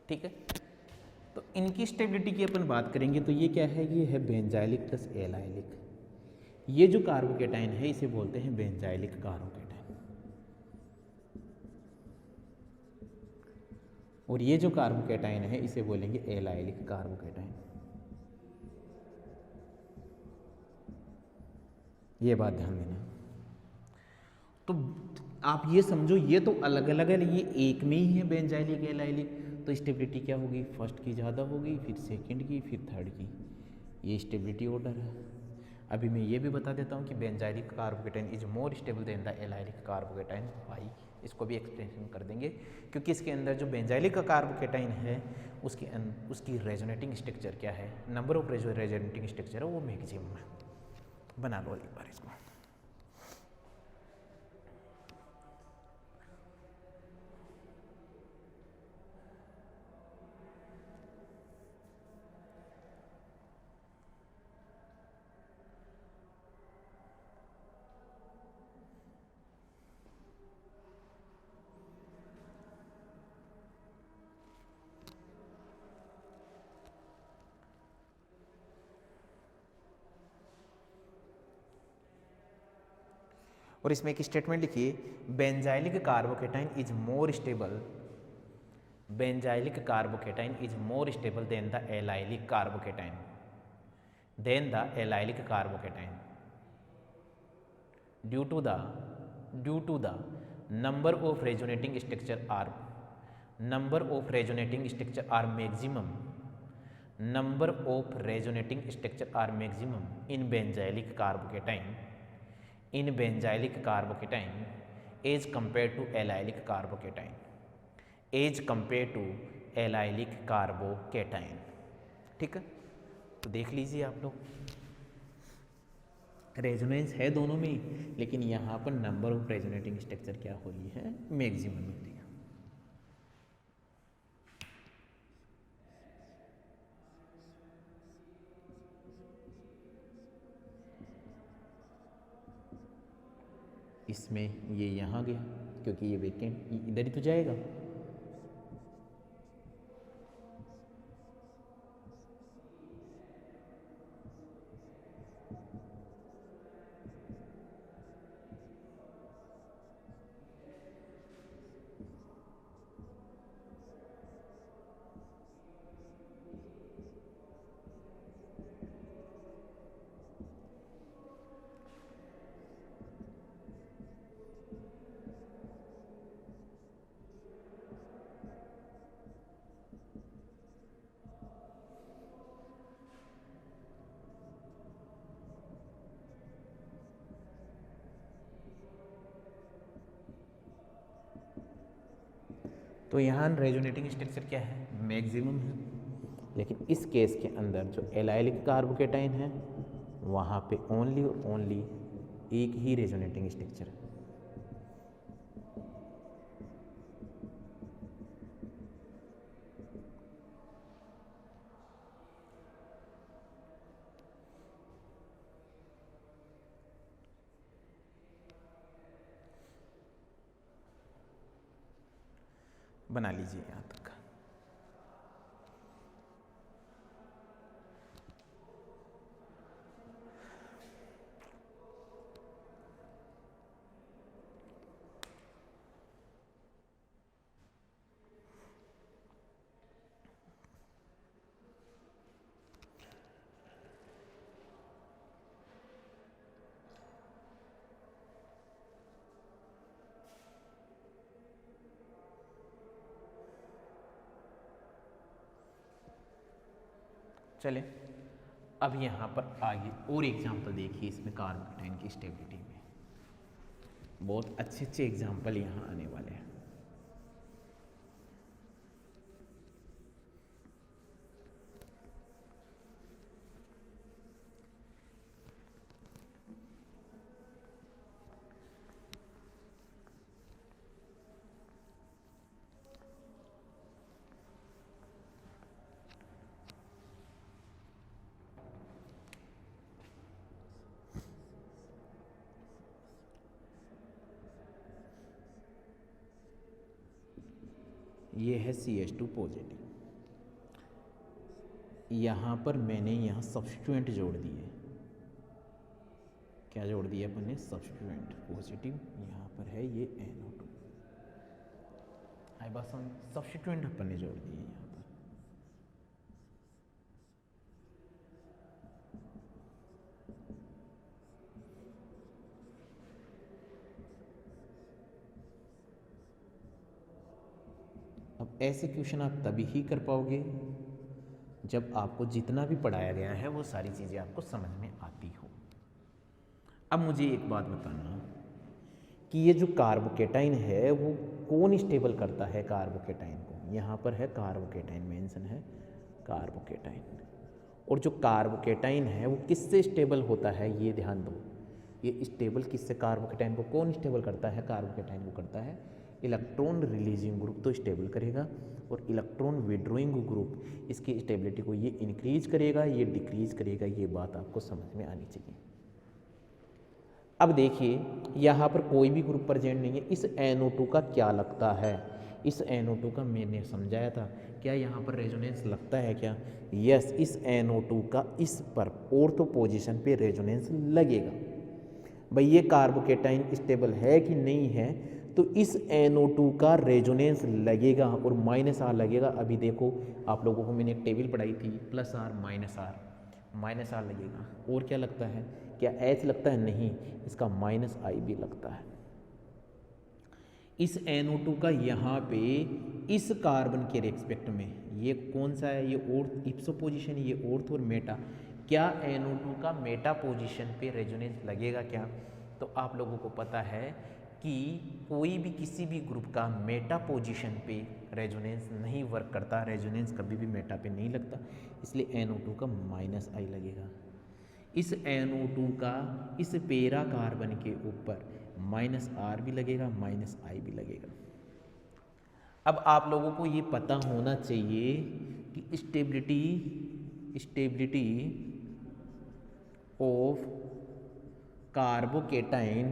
ठीक है। तो इनकी स्टेबिलिटी की अपन बात करेंगे तो ये क्या है, ये है बेंजाइलिक प्लस एलाइलिक। ये जो कार्बोकेटाइन है इसे बोलते हैं बेंजाइलिक कार्बोकेटाइन, और ये जो कार्बोकेटाइन है इसे बोलेंगे एलाइलिक कार्बोकेटाइन। ये बात ध्यान देना। तो आप ये समझो ये तो अलग अलग है, ये एक में ही है बेंजाइलिक एलाइलिक, तो स्टेबिलिटी क्या होगी, फर्स्ट की ज़्यादा होगी, फिर सेकंड की, फिर थर्ड की। ये स्टेबिलिटी ऑर्डर है। अभी मैं ये भी बता देता हूँ कि benzylic carbocation is more stable than the allylic carbocation. Why, इसको भी एक्सप्लेनेशन कर देंगे, क्योंकि इसके अंदर जो बेंजाइलिक का कार्बोकेटाइन है उसकी रेजोनेटिंग स्ट्रक्चर क्या है, नंबर ऑफ रेजोनेटिंग स्ट्रक्चर है वो मैक्सिमम है। बना लो एक बार इसको। और इसमें एक स्टेटमेंट लिखिए, benzylic carbocation is more stable, benzylic carbocation is more stable than the allylic carbocation, than the allylic carbocation due to the number of resonating structure are maximum, number of resonating structure are maximum in benzylic carbocation as compared to allylic carbocation, ठीक है। तो देख लीजिए आप लोग, resonance है दोनों में, लेकिन यहाँ पर नंबर ऑफ रेजोनेटिंग स्ट्रक्चर क्या हो रही है, मैक्सिमम मिल रही है। इसमें ये यहाँ गया क्योंकि ये वेकेंट इधर ही तो जाएगा। तो यहाँ रेजोनेटिंग स्ट्रक्चर क्या है, मैक्सिमम है, लेकिन इस केस के अंदर जो एलाइलिक कार्बोकेटाइन है वहाँ पे ओनली और ओनली एक ही रेजोनेटिंग स्ट्रक्चर है। बना लीजिए यहाँ तक। चले अब यहाँ पर आगे और एग्जाम्पल देखिए, इसमें कार्बोकेटाइन की स्टेबिलिटी में बहुत अच्छे अच्छे एग्जाम्पल यहाँ आने वाले हैं। ये है CH2 पॉजिटिव, यहाँ पर मैंने यहाँ सब्स्टिट्यूएंट जोड़ दिए। क्या जोड़ दिया अपन ने? सब्स्टिट्यूएंट पॉजिटिव, यहाँ पर है ये NO2। आई बात समझ? सब्स्टिट्यूएंट अपन ने जोड़ दिए यहाँ पर। अब ऐसे क्वेश्चन आप तभी ही कर पाओगे जब आपको जितना भी पढ़ाया गया है वो सारी चीज़ें आपको समझ में आती हो। अब मुझे एक बात बताना कि ये जो कार्बोकेटाइन है वो कौन स्टेबल करता है कार्बोकेटाइन को? यहाँ पर है कार्बोकेटाइन, मेंशन है कार्बोकेटाइन। और जो कार्बोकेटाइन है वो किससे स्टेबल होता है ये ध्यान दो। ये स्टेबल किससे? कार्बोकेटाइन को कौन स्टेबल करता है? कार्बोकेटाइन को करता है इलेक्ट्रॉन रिलीजिंग ग्रुप तो स्टेबल करेगा, और इलेक्ट्रॉन विड्रॉइंग ग्रुप इसकी स्टेबिलिटी को ये इंक्रीज करेगा, ये डिक्रीज करेगा। ये बात आपको समझ में आनी चाहिए। अब देखिए यहाँ पर कोई भी ग्रुप प्रेजेंट नहीं है। इस NO2 का क्या लगता है? इस NO2 का मैंने समझाया था। क्या यहाँ पर रेजोनेंस लगता है क्या? यस, इस NO2 का इस पर ऑर्थो पोजीशन पे रेजोनेंस लगेगा। भाई ये कार्बोकेटाइन स्टेबल है कि नहीं है? तो इस NO2 का रेजोनेंस लगेगा और -R लगेगा। अभी देखो आप लोगों को मैंने एक टेबल पढ़ाई थी, +R -R लगेगा। और क्या लगता है? क्या H लगता है? नहीं, इसका -I भी लगता है। इस NO2 का यहाँ पे इस कार्बन के रेस्पेक्ट में ये कौन सा है? ये ऑर्थ इप्सो पोजीशन, ये ऑर्थ और मेटा। क्या NO2 का मेटा पोजीशन पे रेजोनेंस लगेगा क्या? तो आप लोगों को पता है कि कोई भी किसी भी ग्रुप का मेटा पोजीशन पे रेजोनेंस नहीं वर्क करता। रेजोनेंस कभी भी मेटा पे नहीं लगता, इसलिए NO2 का -I लगेगा। इस NO2 का इस पेरा कार्बन के ऊपर -R भी लगेगा, -I भी लगेगा। अब आप लोगों को ये पता होना चाहिए कि stability of carbocation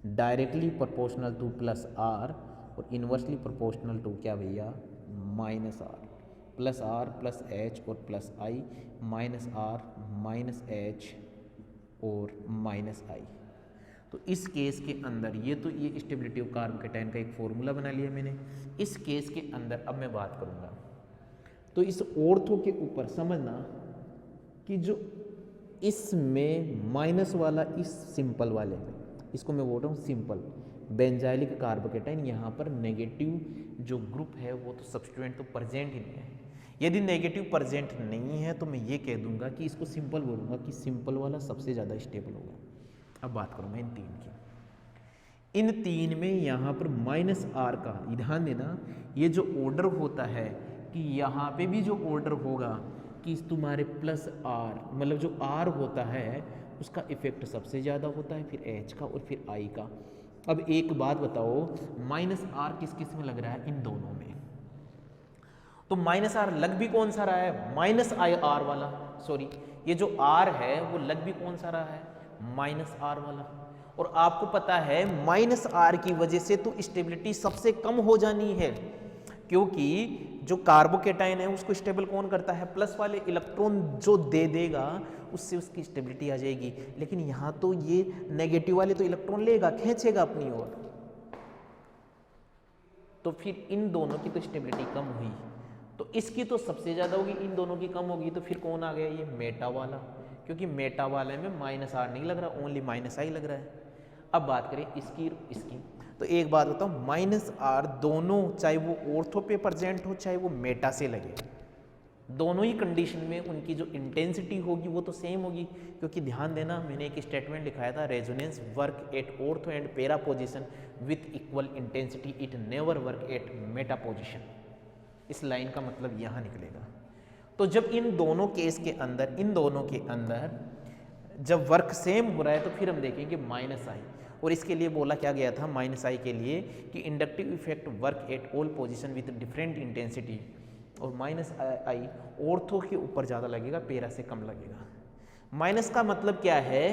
directly proportional to +R और इन्वर्सली प्रोपोर्शनल टू क्या भैया? -R। +R +H और +I, -R -H और -I। तो इस केस के अंदर ये स्टेबिलिटी ऑफ कार्बोकेटाइन का एक फॉर्मूला बना लिया मैंने। इस केस के अंदर अब मैं बात करूँगा तो इस ऑर्थो के ऊपर समझना कि जो इसमें माइनस वाला, इस सिंपल वाले में, इसको मैं बोल रहा हूँ सिंपल बेंजाइलिक कार्बोकेटाइन, यहाँ पर नेगेटिव जो ग्रुप है वो तो सब्स्टिट्यूएंट तो प्रेजेंट ही नहीं है। यदि नेगेटिव प्रेजेंट नहीं है तो मैं ये कह दूंगा कि इसको सिंपल बोलूँगा कि सिंपल वाला सबसे ज़्यादा स्टेबल होगा। अब बात करूँ मैं इन तीन की। इन तीन में यहाँ पर -R का ध्यान देना, ये जो ऑर्डर होता है कि यहाँ पे भी जो ऑर्डर होगा कि तुम्हारे +R मतलब जो R होता है उसका इफेक्ट सबसे ज़्यादा होता है, फिर H का और फिर I का। अब एक बात बताओ, -R किस किस में लग रहा है? इन दोनों में। तो -R लग भी कौन सा रहा है? -IR वाला, सॉरी ये जो R है वो लग भी कौन सा रहा है? -R वाला। और आपको पता है -R की वजह से तो स्टेबिलिटी सबसे कम हो जानी है, क्योंकि जो कार्बोकेटाइन है उसको स्टेबल कौन करता है? प्लस वाले इलेक्ट्रॉन जो दे देगा उससे उसकी स्टेबिलिटी आ जाएगी। लेकिन यहाँ तो ये नेगेटिव वाले तो इलेक्ट्रॉन लेगा, खींचेगा अपनी ओर, तो फिर इन दोनों की तो स्टेबिलिटी कम हुई, तो इसकी तो सबसे ज़्यादा होगी, इन दोनों की कम होगी। तो फिर कौन आ गया? ये मेटा वाला, क्योंकि मेटा वाले में -R नहीं लग रहा, ओनली -I लग रहा है। अब बात करें इसकी, तो एक बात बताऊँ, -R दोनों, चाहे वो ऑर्थो पे प्रेजेंट हो चाहे वो मेटा से लगे, दोनों ही कंडीशन में उनकी जो इंटेंसिटी होगी वो तो सेम होगी। क्योंकि ध्यान देना, मैंने एक स्टेटमेंट लिखाया था, resonance work at ortho and para position with equal intensity, it never work at meta position. इस लाइन का मतलब यहाँ निकलेगा। तो जब इन दोनों केस के अंदर, इन दोनों के अंदर जब वर्क सेम हो रहा है तो फिर हम देखेंगे -I। और इसके लिए बोला क्या गया था -I के लिए कि inductive effect work at all position with different intensity, और -I ऑर्थो के ऊपर ज़्यादा लगेगा, पेरा से कम लगेगा। माइनस का मतलब क्या है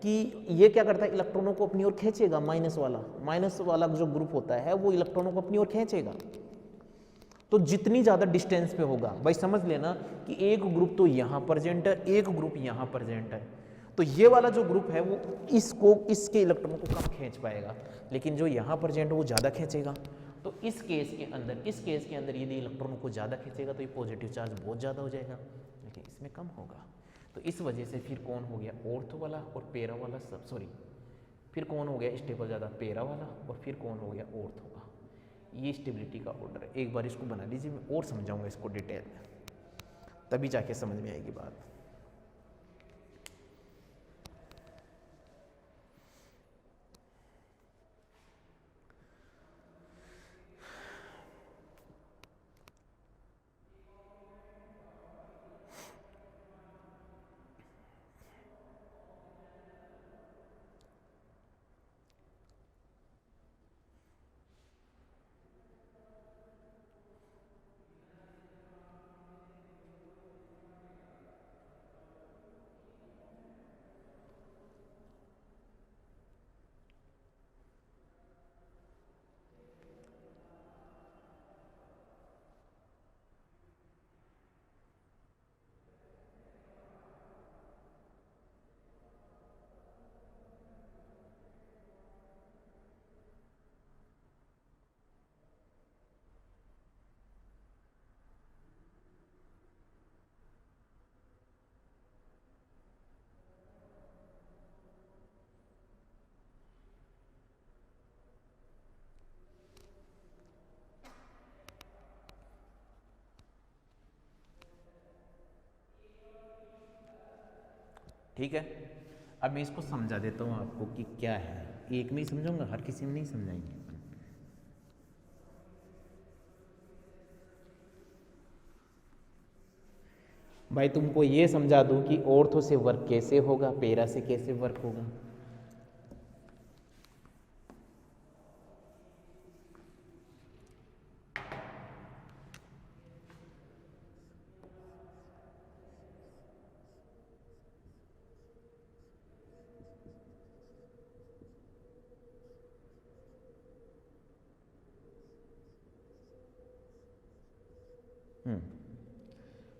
कि ये क्या करता है? इलेक्ट्रॉनों को अपनी ओर खींचेगा। माइनस वाला जो ग्रुप होता है वो इलेक्ट्रॉनों को अपनी ओर खींचेगा। तो जितनी ज़्यादा डिस्टेंस पे होगा, भाई समझ लेना कि एक ग्रुप तो यहाँ प्रेजेंट है, एक ग्रुप यहाँ प्रेजेंट है, तो ये वाला जो ग्रुप है वो इसके इलेक्ट्रॉन को कम खींच पाएगा, लेकिन जो यहाँ प्रेजेंट है वो ज़्यादा खींचेगा। तो इस केस के अंदर यदि इलेक्ट्रॉन को ज़्यादा खींचेगा तो ये पॉजिटिव चार्ज बहुत ज़्यादा हो जाएगा, लेकिन इसमें कम होगा। तो इस वजह से फिर कौन हो गया, ऑर्थो वाला और पेरा वाला सब, सॉरी फिर कौन हो गया स्टेबल ज़्यादा, पेरा वाला, और फिर कौन हो गया, ऑर्थो का। ये स्टेबिलिटी का ऑर्डर है। एक बार इसको बना लीजिए, मैं और समझाऊंगा इसको डिटेल में, तभी जाके समझ में आएगी बात। ठीक है, अब मैं इसको समझा देता हूँ आपको कि क्या है। एक में ही समझाऊंगा, हर किसी में नहीं समझाएंगे। भाई तुमको ये समझा दूं कि ऑर्थो से वर्क कैसे होगा, पेरा से कैसे वर्क होगा।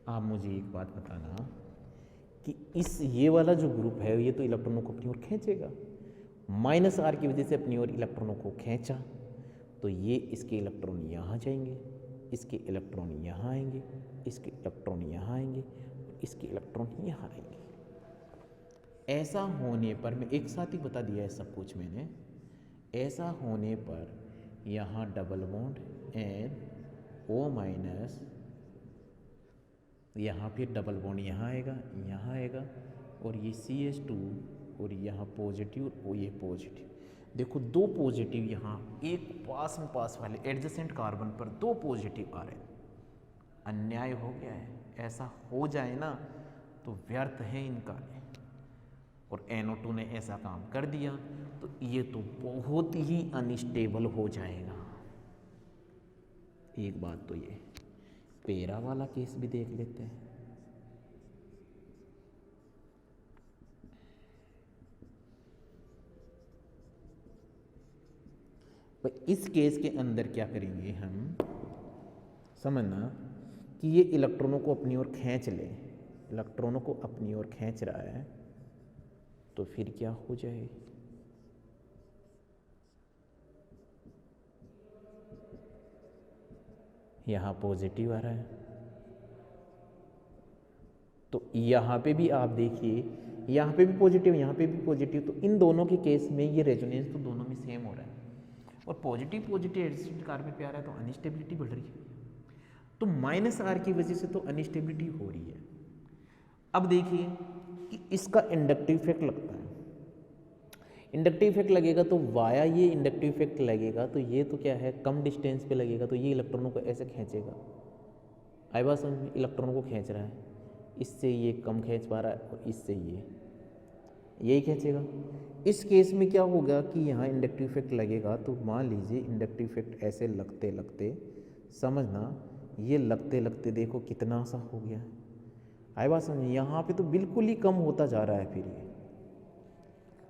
आप मुझे एक बात बताना कि ये वाला जो ग्रुप है ये तो इलेक्ट्रॉनों को अपनी ओर खींचेगा, माइनस आर की वजह से अपनी ओर इलेक्ट्रॉनों को खींचा, तो ये इसके इलेक्ट्रॉन यहाँ जाएंगे, इसके इलेक्ट्रॉन यहाँ आएंगे, इसके इलेक्ट्रॉन यहाँ आएंगे, इसके इलेक्ट्रॉन यहाँ आएंगे। ऐसा होने पर, मैं एक साथ ही बता दिया है सब कुछ मैंने, ऐसा होने पर यहाँ डबल बॉन्ड NO माइनस, यहाँ फिर डबल बॉन्ड यहाँ आएगा और ये CH2 और यहाँ पॉजिटिव और ये पॉजिटिव। देखो दो पॉजिटिव यहाँ, एक पास वाले एडजेसेंट कार्बन पर दो पॉजिटिव आ रहे हैं, अन्याय हो गया है। ऐसा हो जाए ना तो व्यर्थ है इनका, और NO2 ने ऐसा काम कर दिया तो ये तो बहुत ही अनस्टेबल हो जाएगा। एक बात तो ये, पेरा वाला केस भी देख लेते हैं। भाई इस केस के अंदर क्या करेंगे हम, समझना कि ये इलेक्ट्रॉनों को अपनी ओर खींच ले, इलेक्ट्रॉनों को अपनी ओर खींच रहा है, तो फिर क्या हो जाए, यहाँ पॉजिटिव आ रहा है, तो यहाँ पे भी आप देखिए, यहाँ पे भी पॉजिटिव, यहाँ पे भी पॉजिटिव, तो इन दोनों के केस में ये रेजोनेंस तो दोनों में सेम हो रहा है, और पॉजिटिव एडजेसेंट कार्बन पे आ रहा है तो अनस्टेबिलिटी बढ़ रही है। तो माइनस आर की वजह से तो अनस्टेबिलिटी हो रही है। अब देखिए कि इसका इंडक्टिव इफेक्ट लगता है, इंडक्टिव इफेक्ट लगेगा तो वाया ये इंडक्टिव इफेक्ट लगेगा, तो ये तो क्या है, कम डिस्टेंस पे लगेगा, तो ये इलेक्ट्रॉनों को ऐसे खींचेगा। आई बात समझ में, इलेक्ट्रॉनों को खींच रहा है, इससे ये कम खींच पा रहा है और इससे ये यही खींचेगा। इस केस में क्या होगा कि यहाँ इंडक्टिव इफेक्ट लगेगा, तो मान लीजिए इंडक्टिव इफेक्ट ऐसे लगते लगते, समझना ये लगते लगते देखो कितना सा हो गया। आई बात समझ, यहाँ पे तो बिल्कुल ही कम होता जा रहा है, फिर ये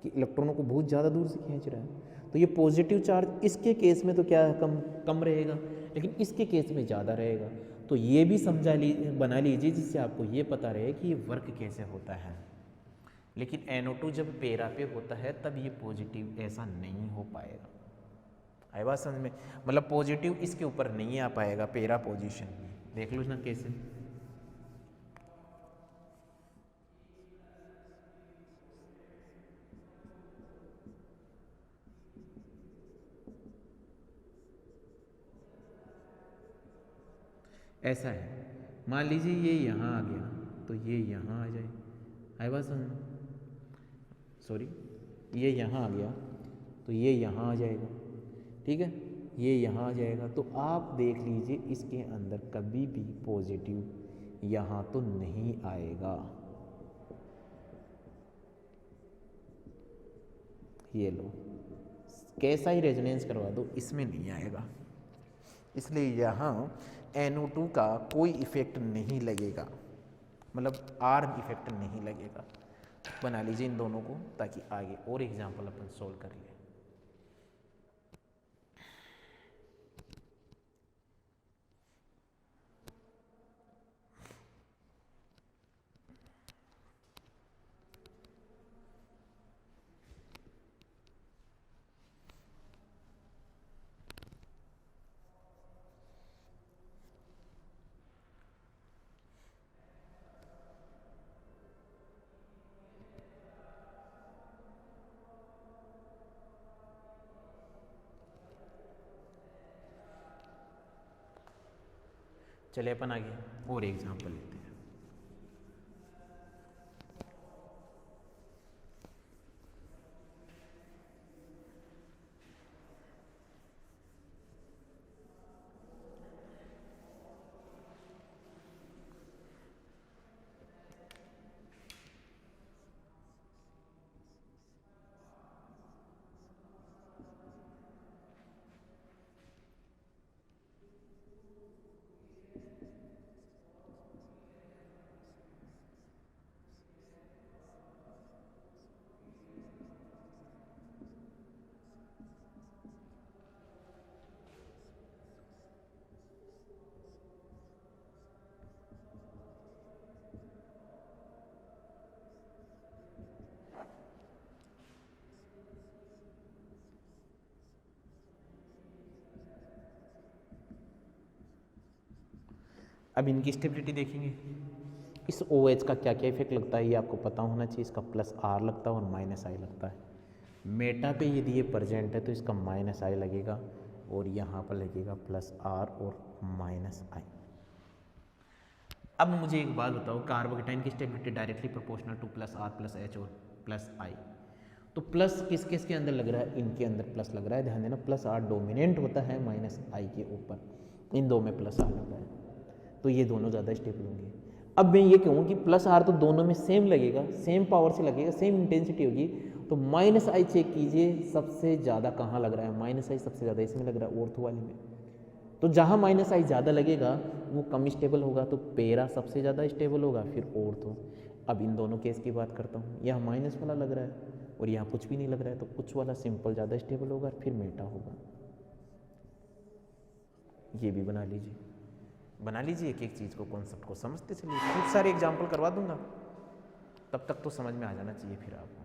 कि इलेक्ट्रॉनों को बहुत ज़्यादा दूर से खींच रहा है। तो ये पॉजिटिव चार्ज इसके केस में तो क्या कम रहेगा, लेकिन इसके केस में ज़्यादा रहेगा। तो ये भी बना लीजिए जिससे आपको ये पता रहे कि ये वर्क कैसे होता है। लेकिन NO2 जब पेरा पे होता है तब ये पॉजिटिव ऐसा नहीं हो पाएगा। आई बात समझ में? मतलब पॉजिटिव इसके ऊपर नहीं आ पाएगा पेरा पोजीशन में। देख लो ना कैसे। ऐसा है, मान लीजिए ये यहाँ आ गया तो ये यहाँ आ जाए। आई बात समझ में? सॉरी, ये यहाँ आ गया तो ये यहाँ आ जाएगा, ठीक है, ये यहाँ आ जाएगा। तो आप देख लीजिए इसके अंदर कभी भी पॉजिटिव यहाँ तो नहीं आएगा। ये लो, कैसा ही रेजोनेंस करवा दो इसमें नहीं आएगा। इसलिए यहाँ NO2 का कोई इफेक्ट नहीं लगेगा, मतलब R इफेक्ट नहीं लगेगा। बना लीजिए इन दोनों को ताकि आगे और एग्जाम्पल अपन सोल्व कर लें। चलिए अपन आगे और एग्जाम्पल लेते हैं। अब इनकी स्टेबिलिटी देखेंगे। इस OH का क्या क्या इफेक्ट लगता है ये आपको पता होना चाहिए। इसका +R लगता है और -I लगता है। मेटा पे यदि ये प्रेजेंट है तो इसका -I लगेगा और यहाँ पर लगेगा +R और -I। अब मुझे एक बात बताओ, कार्बोकेटाइन की stability directly proportional to +R+H और +I। तो प्लस किस किस के अंदर लग रहा है? इनके अंदर प्लस लग रहा है, ध्यान देना। +R डोमिनेंट होता है -I के ऊपर, इन दो में +R लग रहा है तो ये दोनों ज़्यादा स्टेबल होंगे। अब मैं ये कहूँ कि +R तो दोनों में सेम लगेगा, सेम पावर से लगेगा, सेम इंटेंसिटी होगी, तो -I चेक कीजिए सबसे ज़्यादा कहाँ लग रहा है। -I सबसे ज़्यादा इसमें लग रहा है, ऑर्थो वाले में। तो जहाँ -I ज़्यादा लगेगा वो कम स्टेबल होगा, तो पेरा सबसे ज़्यादा स्टेबल होगा, फिर ऑर्थो। अब इन दोनों केस की बात करता हूँ, यहाँ माइनस वाला लग रहा है और यहाँ कुछ भी नहीं लग रहा है, तो कुछ वाला सिंपल ज़्यादा स्टेबल होगा, फिर मेटा होगा। ये भी बना लीजिए एक एक चीज़ को, कॉन्सेप्ट को समझते चलिए। खूब सारे एग्जाम्पल करवा दूंगा, तब तक तो समझ में आ जाना चाहिए फिर आपको।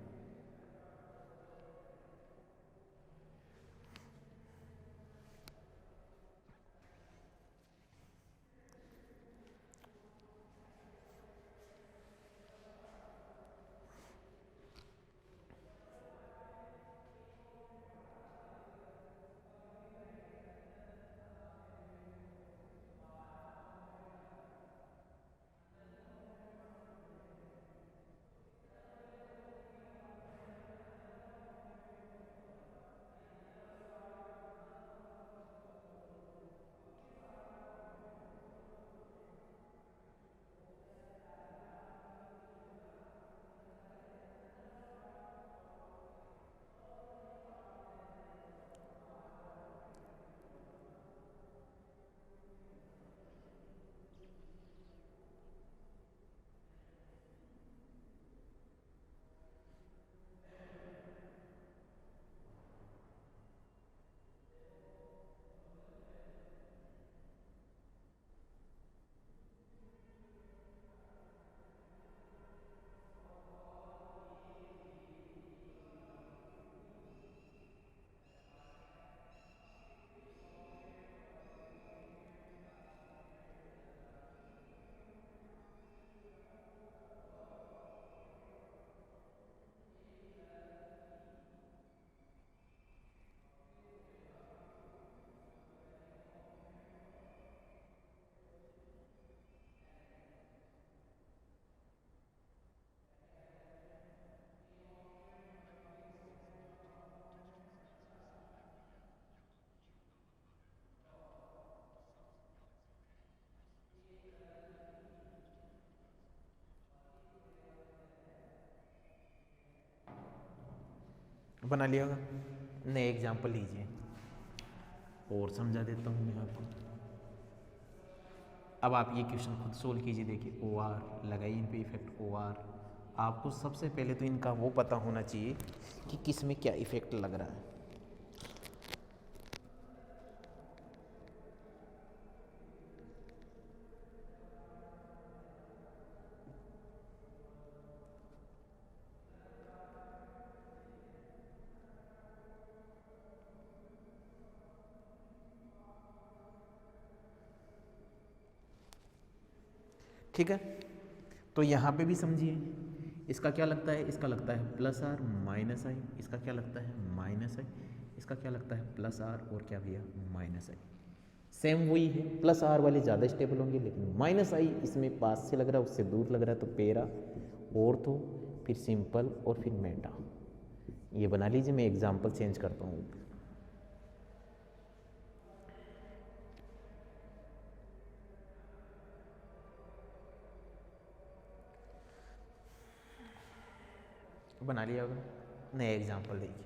बना लिया होगा। नए एग्जाम्पल लीजिए और समझा देता हूँ मैं आपको। अब आप ये क्वेश्चन खुद सोल्व कीजिए। देखिए ओ आर लगाइए इन पे इफेक्ट ओ आर। आपको सबसे पहले तो इनका वो पता होना चाहिए कि किस में क्या इफेक्ट लग रहा है। ठीक है, तो यहाँ पे भी समझिए इसका क्या लगता है। इसका लगता है प्लस आर माइनस आई। इसका क्या लगता है माइनस आई। इसका क्या लगता है प्लस आर और क्या भैया माइनस आई। सेम वही है, प्लस आर वाले ज़्यादा स्टेबल होंगे, लेकिन माइनस आई इसमें पास से लग रहा है उससे दूर लग रहा है। तो पेरा ऑर्थो फिर सिंपल और फिर मेटा। ये बना लीजिए, मैं एग्जाम्पल चेंज करता हूँ। बना लिया होगा। नया एग्जाम्पल देखिए।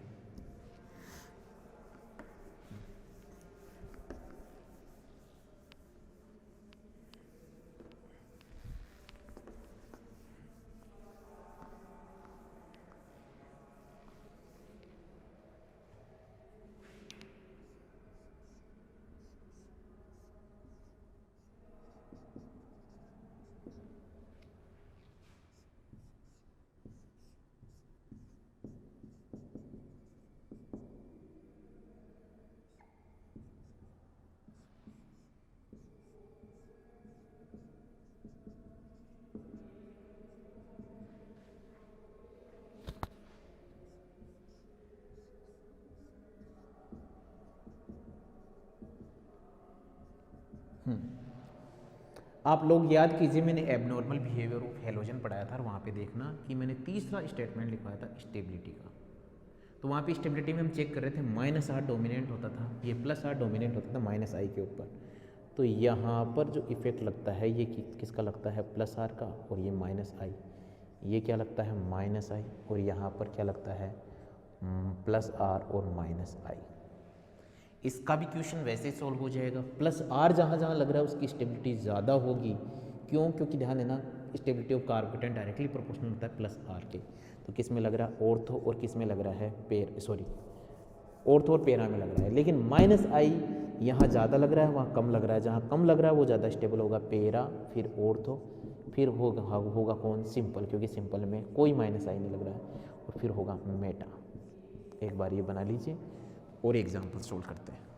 आप लोग याद कीजिए, मैंने एबनॉर्मल बिहेवियर ऑफ हेलोजन पढ़ाया था और वहाँ पे देखना कि मैंने तीसरा स्टेटमेंट लिखवाया था स्टेबिलिटी का। तो वहाँ पे स्टेबिलिटी में हम चेक कर रहे थे माइनस आर डोमिनेंट होता था, ये प्लस आर डोमिनेंट होता था माइनस आई के ऊपर। तो यहाँ पर जो इफेक्ट लगता है ये किसका लगता है प्लस आर का, और ये माइनस आई। ये क्या लगता है माइनस आई, और यहाँ पर क्या लगता है प्लस आर और माइनस आई। इसका भी क्वेश्चन वैसे ही सॉल्व हो जाएगा। प्लस आर जहाँ जहाँ लग रहा है उसकी स्टेबिलिटी ज़्यादा होगी। क्यों? क्योंकि ध्यान देना stability of carbocation directly proportional होता है प्लस आर के। तो किस में लग रहा है ऑर्थो और किस में लग रहा है ऑर्थो और पेरा में लग रहा है। लेकिन माइनस आई यहाँ ज़्यादा लग रहा है वहाँ कम लग रहा है। जहाँ कम लग रहा है वो ज़्यादा स्टेबल होगा पेरा, फिर ऑर्थो, फिर होगा कौन सिंपल, क्योंकि सिंपल में कोई माइनस आई नहीं लग रहा है, और फिर होगा मेटा। एक बार ये बना लीजिए और एग्जाम्पल सोल्व करते हैं।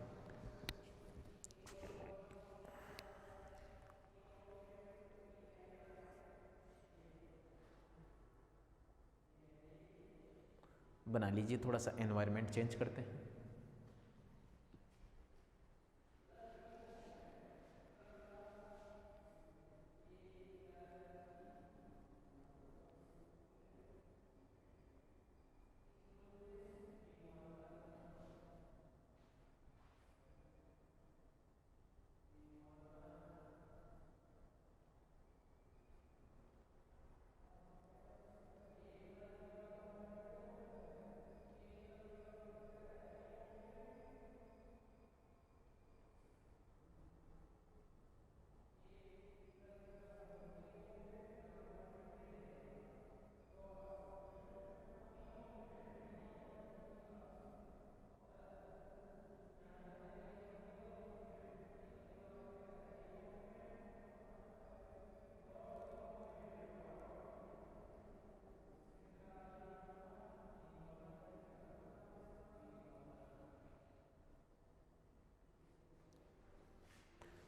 बना लीजिए, थोड़ा सा एनवायरनमेंट चेंज करते हैं।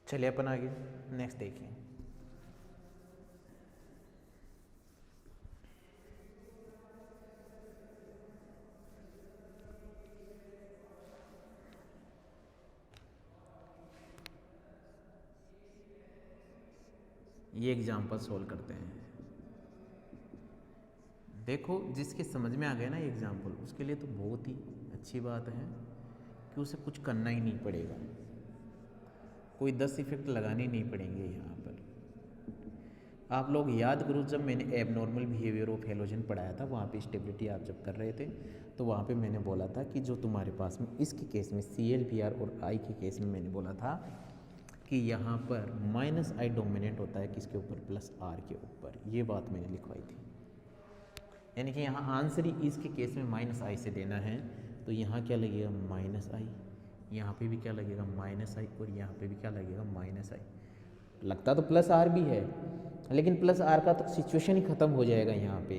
चलिए अपन आगे नेक्स्ट देखिए। ये एग्जाम्पल सोल्व करते हैं। देखो जिसके समझ में आ गया ना ये एग्जाम्पल, उसके लिए तो बहुत ही अच्छी बात है कि उसे कुछ करना ही नहीं पड़ेगा, कोई 10 इफेक्ट लगाने नहीं पड़ेंगे यहाँ पर। आप लोग याद करो, जब मैंने एबनॉर्मल बिहेवियर ऑफ हेलोजन पढ़ाया था, वहाँ पे स्टेबिलिटी आप जब कर रहे थे, तो वहाँ पे मैंने बोला था कि जो तुम्हारे पास में इसके केस में CL, Br और I के केस में मैंने बोला था कि यहाँ पर -I डोमिनेंट होता है किसके ऊपर, +R के ऊपर। ये बात मैंने लिखवाई थी, यानी कि यहाँ आंसर ही इसके केस में -I से देना है, तो यहाँ क्या लगेगा -I, यहाँ पे भी क्या लगेगा -I, और यहाँ पे भी क्या लगेगा -I। लगता तो +R भी है, लेकिन +R का तो सिचुएशन ही ख़त्म हो जाएगा यहाँ पे,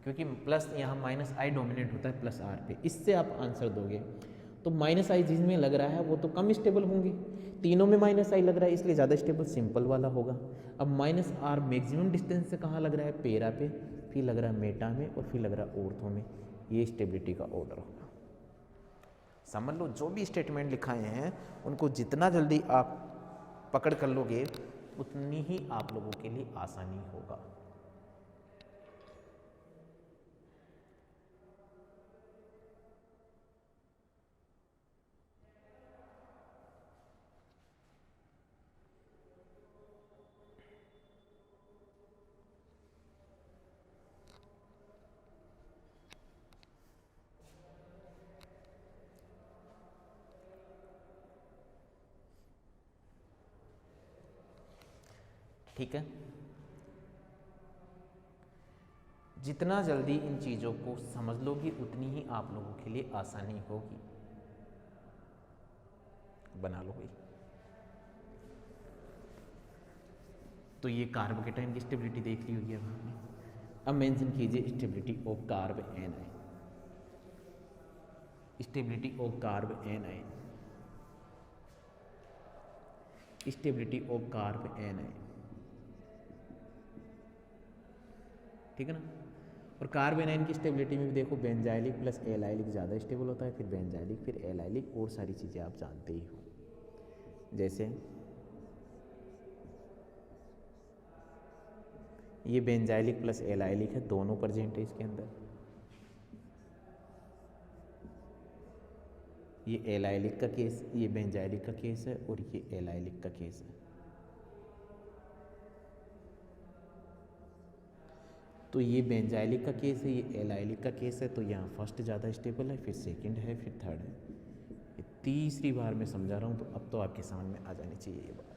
क्योंकि प्लस यहाँ -I डोमिनेट होता है +R पे। इससे आप आंसर दोगे तो -I जिसमें लग रहा है वो तो कम स्टेबल होंगे, तीनों में -I लग रहा है इसलिए ज़्यादा स्टेबल सिंपल वाला होगा। अब -R मैक्सिमम डिस्टेंस से कहाँ लग रहा है, पेरा पे, फिर लग रहा है मेटा में, और फिर लग रहा है ऑर्थो में। ये स्टेबिलिटी का ऑर्डर होगा। समझ लो, जो भी स्टेटमेंट लिखाए हैं उनको जितना जल्दी आप पकड़ कर लोगे उतनी ही आप लोगों के लिए आसानी होगा। ठीक है, जितना जल्दी इन चीज़ों को समझ लोगी उतनी ही आप लोगों के लिए आसानी होगी। बना लो भाई। तो ये कार्ब केटाइन की स्टेबिलिटी देख ली होगी अब हमने। अब मेंशन कीजिए stability of carb A9, stability of carb A9, stability of carb A9, ठीक है ना। और कार्ब एनाइन की स्टेबिलिटी में भी देखो, बेंजाइलिक प्लस एलाइलिक ज़्यादा स्टेबल होता है, फिर बेंजाइलिक, फिर एलाइलिक, और सारी चीज़ें आप जानते ही हो। जैसे ये बेंजाइलिक प्लस एलाइलिक है, दोनों प्रेजेंट है इसके अंदर। ये एलाइलिक का केस, ये बेंजाइलिक का केस है, और ये एलाइलिक का केस है। तो ये बेंजाइलिक का केस है, ये एलाइलिक का केस है, तो यहाँ फर्स्ट ज़्यादा स्टेबल है, फिर सेकंड है, फिर थर्ड है। ये तीसरी बार मैं समझा रहा हूँ, तो अब तो आपके समझ में आ जानी चाहिए ये बात।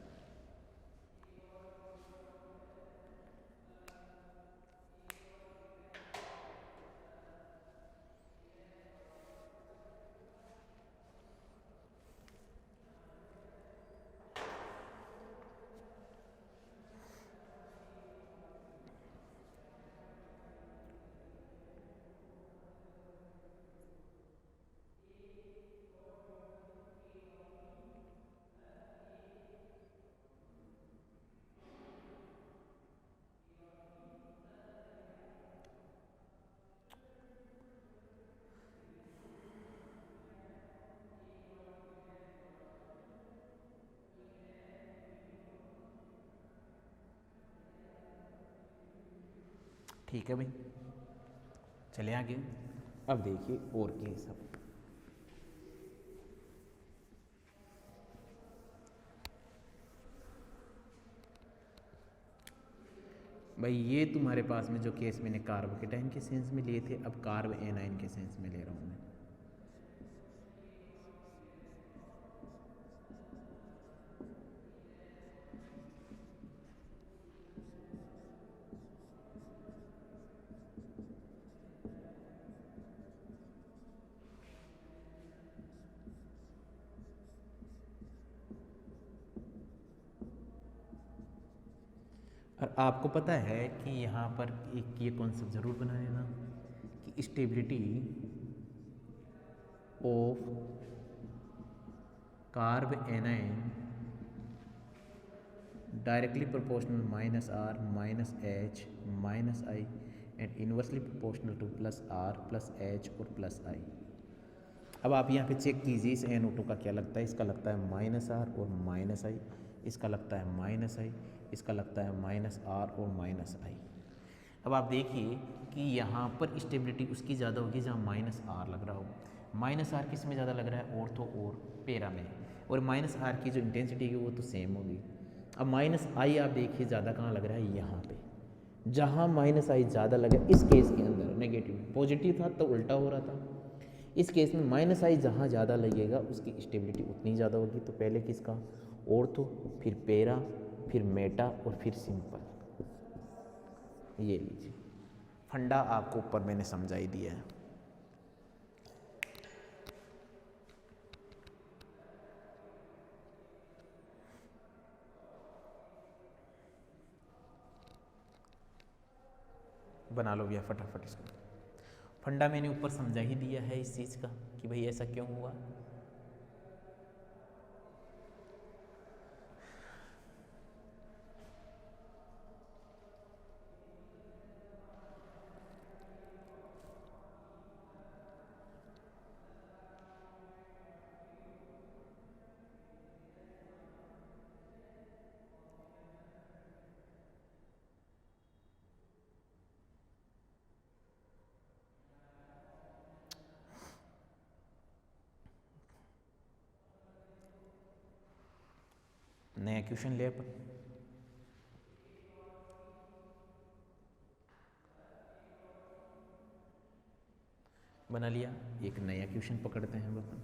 ठीक है भाई, चले आगे। अब देखिए और केस। अब भाई ये तुम्हारे पास में जो केस मैंने कार्ब केटाइन के सेंस में लिए थे, अब कार्ब एनाइन के सेंस में ले रहा हूँ मैं। और आपको पता है कि यहाँ पर एक ये कॉन्सेप्ट ज़रूर बना लेना कि stability of carbanion directly proportional -R -H -I and inversely proportional to +R +H और +I। अब आप यहाँ पे चेक कीजिए, इस NO2 का क्या लगता है। इसका लगता है -R और -I, इसका लगता है -I, इसका लगता है -R और -I। अब आप देखिए कि यहाँ पर स्टेबिलिटी उसकी ज़्यादा होगी जहाँ -R लग रहा हो। -R किस में ज़्यादा लग रहा है, ऑर्थो और पेरा में, और -R की जो इंटेंसिटी है वो तो सेम होगी। अब माइनस आई आप देखिए ज़्यादा कहाँ लग रहा है, यहाँ पे, जहाँ माइनस आई ज़्यादा लगे इस केस के अंदर नेगेटिव, पॉजिटिव था तो उल्टा हो रहा था। इस केस में माइनस आई जहाँ ज़्यादा लगेगा उसकी स्टेबिलिटी उतनी ज़्यादा होगी। तो पहले किसका, ऑर्थो, फिर पैरा, फिर मेटा और फिर सिंपल। ये लीजिए फंडा आपको ऊपर मैंने समझाई दिया है। बना लो भैया फटाफट इसको। फंडा मैंने ऊपर समझा ही दिया है इस चीज़ का कि भाई ऐसा क्यों हुआ। नया क्वेश्चन ले अपन, बना लिया। एक नया क्वेश्चन पकड़ते हैं अपन।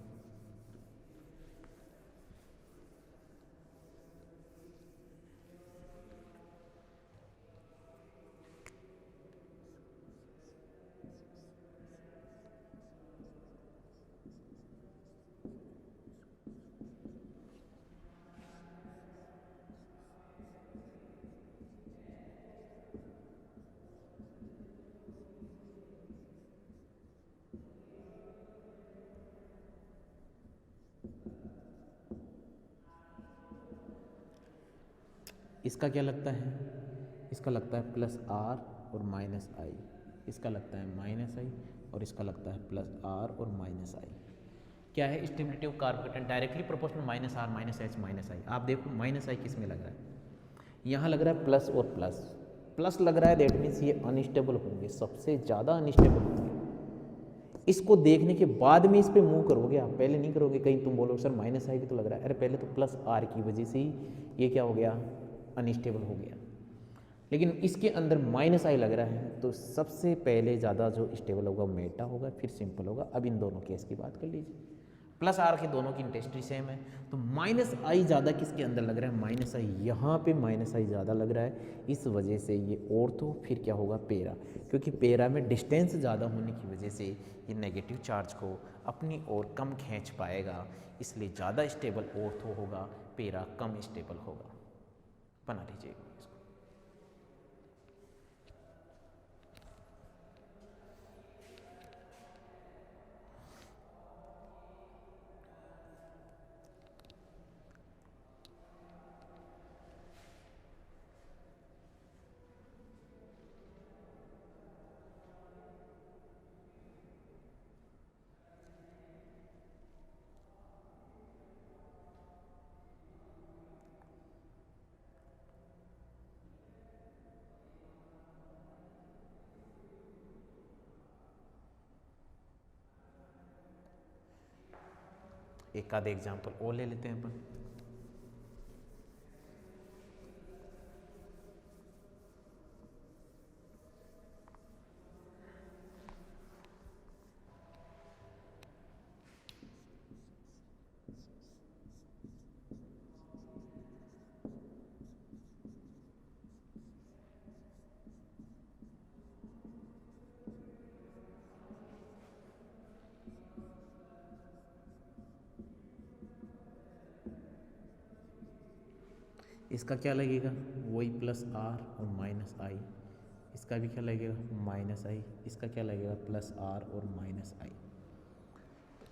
इसका क्या लगता है, इसका लगता है प्लस आर और माइनस आई, इसका लगता है माइनस आई, और इसका लगता है प्लस आर और माइनस आई। क्या है, stability of carbocation directly proportional minus R minus H minus I. आप देखो माइनस आई किस में लग रहा है, यहाँ लग रहा है प्लस और प्लस, प्लस लग रहा है, दैट मीन्स ये अनस्टेबल होंगे, सबसे ज़्यादा अनस्टेबल होंगे। इसको देखने के बाद में इस पर मूव करोगे आप, पहले नहीं करोगे। कहीं तुम बोलो सर माइनस आई भी तो लग रहा है, अरे पहले तो प्लस आर की वजह से ही ये क्या हो गया, अनस्टेबल हो गया। लेकिन इसके अंदर माइनस आई लग रहा है, तो सबसे पहले ज़्यादा जो स्टेबल होगा मेटा होगा, फिर सिंपल होगा। अब इन दोनों केस की बात कर लीजिए, प्लस आर के दोनों की इंटेंसिटी सेम है, तो माइनस आई ज़्यादा किसके अंदर लग रहा है, माइनस आई, यहाँ पे माइनस आई ज़्यादा लग रहा है। इस वजह से ये ऑर्थो, फिर क्या होगा पैरा, क्योंकि पैरा में डिस्टेंस ज़्यादा होने की वजह से ये नेगेटिव चार्ज को अपनी ओर कम खींच पाएगा, इसलिए ज़्यादा स्टेबल ऑर्थो होगा, पैरा कम स्टेबल होगा। बना लीजिए इसको। एक आध एग्जाम्पल और ले लेते हैं अपन। इसका क्या लगेगा, वही प्लस आर और माइनस आई, इसका भी क्या लगेगा माइनस आई, इसका क्या लगेगा प्लस आर और माइनस आई।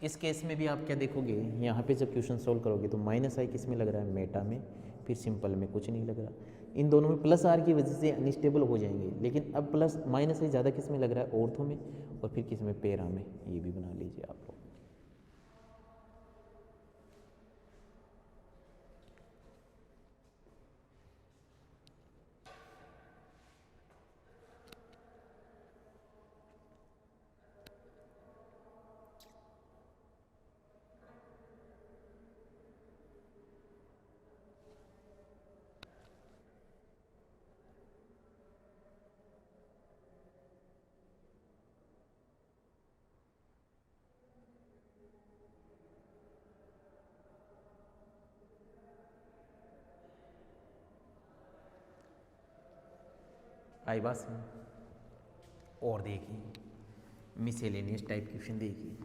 इस केस में भी आप क्या देखोगे, यहाँ पे जब क्वेश्चन सोल्व करोगे तो माइनस आई किस में लग रहा है, मेटा में, फिर सिंपल में कुछ नहीं लग रहा। इन दोनों में प्लस आर की वजह से अनस्टेबल हो जाएंगे, लेकिन अब प्लस माइनस आई ज़्यादा किस में लग रहा है, ऑर्थो में, और फिर किस में, पैरा में। ये भी बना लीजिए आप लोग। आई बात समझ? और देखिए मिसेलेनियस टाइप क्वेश्चन देखिए,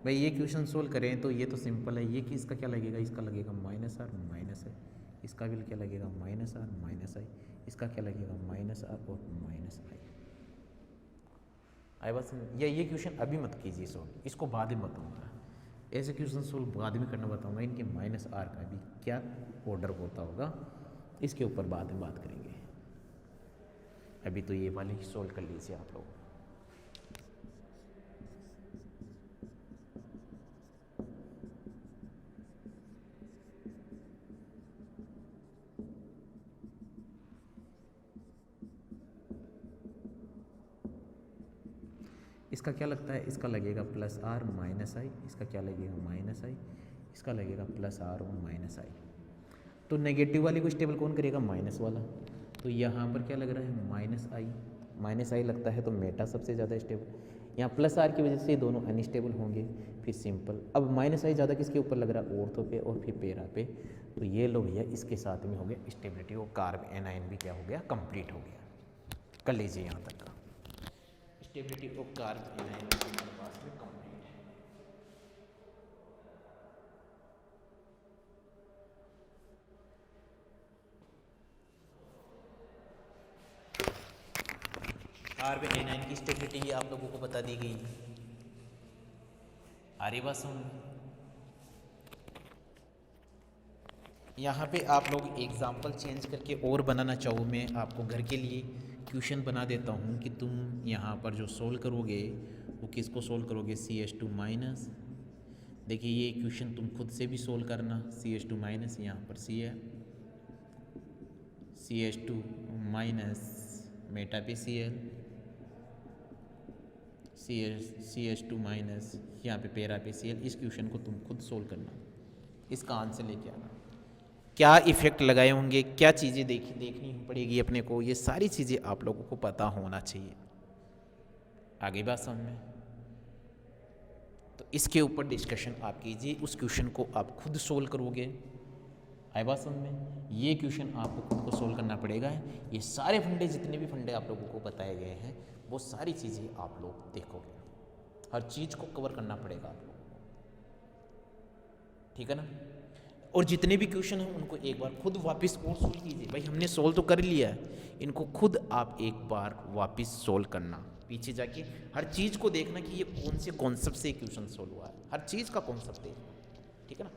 भाई ये क्वेश्चन सोल्व करें तो ये तो सिंपल है, ये कि इसका क्या लगेगा, इसका लगेगा माइनस आर माइनस आई, इसका भी क्या लगेगा माइनस आर माइनस आई, इसका क्या लगेगा माइनस आर और माइनस आई बस। या ये क्वेश्चन अभी मत कीजिए सोल्व, इसको बाद में बताऊंगा, ऐसे क्वेश्चन सोल्व बाद में करना बताऊंगा, इनके माइनस आर का भी क्या ऑर्डर होता होगा इसके ऊपर बाद में बात करेंगे। अभी तो ये वाले ही सोल्व कर लीजिए आप लोग। इसका क्या लगता है, इसका लगेगा प्लस आर माइनस आई, इसका क्या लगेगा माइनस आई, इसका लगेगा प्लस आर और माइनस आई। तो नेगेटिव वाले को स्टेबल कौन करेगा, माइनस वाला। तो यहाँ पर क्या लग रहा है माइनस आई लगता है, तो मेटा सबसे ज़्यादा स्टेबल। यहाँ प्लस आर की वजह से दोनों अनस्टेबल होंगे, फिर सिंपल। अब माइनस आई ज़्यादा किसके ऊपर लग रहा है, ऑर्थो पे और फिर पेरा पे। तो ये लो भैया इसके साथ में हो गया स्टेबिलिटी, और कार्ब एनाइन भी क्या हो गया, कंप्लीट हो गया। कर लीजिए यहाँ तक का स्टेबिलिटी ऑफ कार्ब एनाइन हमारे पास में कंप्लीट है। कार्ब एनाइन की स्टेबिलिटी आप लोगों को बता दी गई। आरी बात समझ में? यहाँ पे आप लोग एग्जाम्पल चेंज करके और बनाना चाहो, मैं आपको घर के लिए क्वेश्चन बना देता हूँ कि तुम यहाँ पर जो सोल्व करोगे वो किसको सोल्व करोगे, CH2 माइनस। देखिए ये क्वेश्चन तुम खुद से भी सोल्व करना, CH2 माइनस, यहाँ पर C है, CH2 माइनस मेटा पे Cl, CH2 माइनस यहाँ पे पेरा पे Cl। इस क्वेश्चन को तुम खुद सोल्व करना, इसका आंसर लेके आना। क्या इफ़ेक्ट लगाए होंगे, क्या चीज़ें देखनी पड़ेगी अपने को, ये सारी चीज़ें आप लोगों को पता होना चाहिए। आगे बात समझ में? तो इसके ऊपर डिस्कशन आप कीजिए, उस क्वेश्चन को आप खुद सोल्व करोगे। आई बात समझ में? ये क्वेश्चन आपको खुद को सोल्व करना पड़ेगा। ये सारे फंडे, जितने भी फंडे आप लोगों को बताए गए हैं, वो सारी चीज़ें आप लोग देखोगे, हर चीज़ को कवर करना पड़ेगा आप लोगों को, ठीक है ना। और जितने भी क्वेश्चन हैं उनको एक बार खुद वापस और सोल्व कीजिए। भाई हमने सोल्व तो कर लिया है, इनको खुद आप एक बार वापस सोल्व करना, पीछे जाके हर चीज़ को देखना कि ये कौन से कॉन्सेप्ट से क्वेश्चन सोल्व हुआ है, हर चीज़ का कॉन्सेप्ट देखना, ठीक है ना।